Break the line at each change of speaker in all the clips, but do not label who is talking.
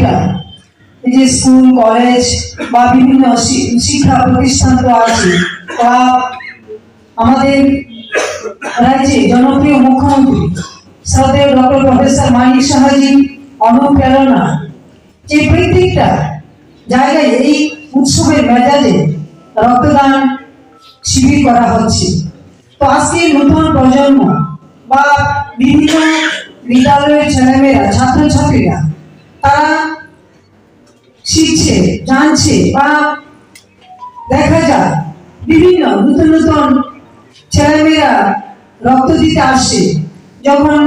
প্রত্যেকটা এই যে স্কুল কলেজ বা বিভিন্ন শিক্ষা প্রতিষ্ঠান তো আছে, ক্লাব, আমাদের রাজ্যে জনপ্রিয় মুখ্যমন্ত্রী শ্রদ্ধেয় ডক্টর প্রফেসর মানিক সাহাজি অনুপ্রেরণা যে প্রত্যেকটা জায়গায় এই উৎসবের মেজাজে রক্তদান শিবির করা হচ্ছে। তো আজকে নতুন প্রজন্ম বা বিভিন্ন বিদ্যালয়ের ছেলেমেয়েরা ছাত্রছাত্রীরা তারা শিখছে, জানছে বা দেখা যায় বিভিন্ন নতুন নতুন ছেলেমেয়েরা রক্ত দিতে আসছে। যখন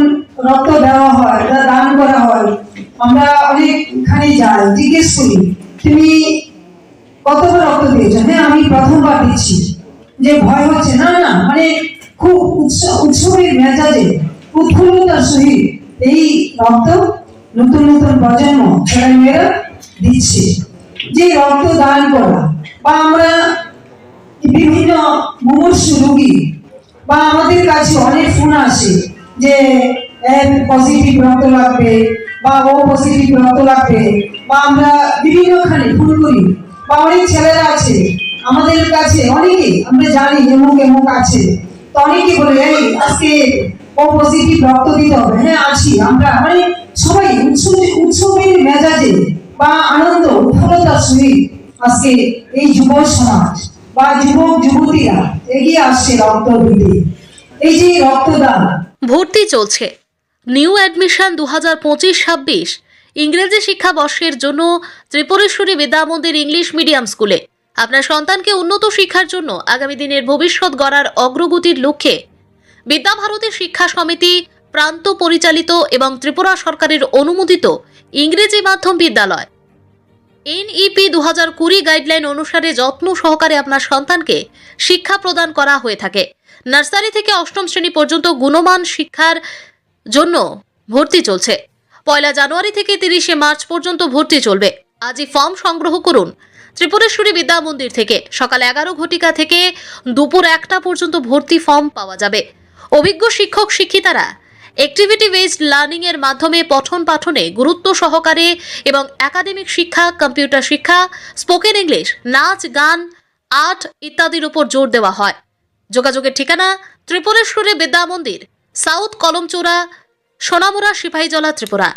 রক্ত দেওয়া হয়, দান করা হয়, আমরা অনেকখানে যাই, জিজ্ঞেস করি তুমি কতবার রক্ত দিয়েছো? হ্যাঁ, আমি প্রথমবার দিচ্ছি। যে ভয় হচ্ছে না, না, মানে খুব উৎসবের মেজাজে উৎফুল্লতার সহিত এই রক্ত নতুন নতুন প্রজন্ম ছেলেমেয়েরা দিচ্ছে। যে রক্ত দান করা বা আমরা বিভিন্ন মুমূর্ষু রোগী বা আমাদের কাছে অনেক ফোন আসে যে পজিটিভ রক্ত লাগবে বা ও পজিটিভ রক্ত লাগবে, বা আমরা বিভিন্নখানে ফোন করি বা অনেক ছেলেরা আছে আমাদের কাছে, অনেকে আমরা জানি এমুক এমুক আছে, তো অনেকে বলে এই আজকে ও পজিটিভ রক্ত দিতে হবে। হ্যাঁ, আছি আমরা, মানে সবাই উৎসবের মেজাজে বা আনন্দ উৎফুল্লতার সহিত আজকে এই যুব সমাজ বা যুবক যুবতীরা এগিয়ে আসছে রক্ত দিতে। এই যে রক্তদান
ভর্তি চলছে নিউ অ্যাডমিশন 2025-26 ইংরেজি শিক্ষাবর্ষের জন্য ত্রিপুরেশ্বরী বিদ্যা মন্দির ইংলিশ মিডিয়াম স্কুলে আপনার সন্তানকে উন্নত শিক্ষার জন্য আগামী দিনের ভবিষ্যৎ গড়ার অগ্রগতির লক্ষ্যে বিদ্যাভারতী শিক্ষা সমিতি প্রান্ত পরিচালিত এবং ত্রিপুরা সরকারের অনুমোদিত ইংরেজি মাধ্যম বিদ্যালয় NEP 2020 গাইডলাইন অনুসারে যত্ন সহকারে আপনার সন্তানকে শিক্ষা প্রদান করা হয়ে থাকে। নার্সারি থেকে অষ্টম শ্রেণী পর্যন্ত গুণমান শিক্ষার জন্য ভর্তি চলছে। 1 জানুয়ারি থেকে 30 মার্চ পর্যন্ত ভর্তি চলবে। আজই ফর্ম সংগ্রহ করুন ত্রিপুরেশ্বরী বিদ্যা মন্দির থেকে। সকাল 11 ঘটিকা থেকে দুপুর 1টা পর্যন্ত ভর্তি ফর্ম পাওয়া যাবে। অভিজ্ঞ শিক্ষক শিক্ষিকারা অ্যাক্টিভিটি বেসড লার্নিং এর মাধ্যমে পঠন পাঠনে গুরুত্ব সহকারে এবং একাডেমিক শিক্ষা, কম্পিউটার শিক্ষা, স্পোকেন ইংলিশ, নাচ, গান, আর্ট ইত্যাদির উপর জোর দেওয়া হয়। যোগাযোগের ঠিকানা ত্রিপুরেশ্বরী বিদ্যা মন্দির, সাউথ কলমচৌড়া, সোনামুড়া, সিপাহীজলা, ত্রিপুরা।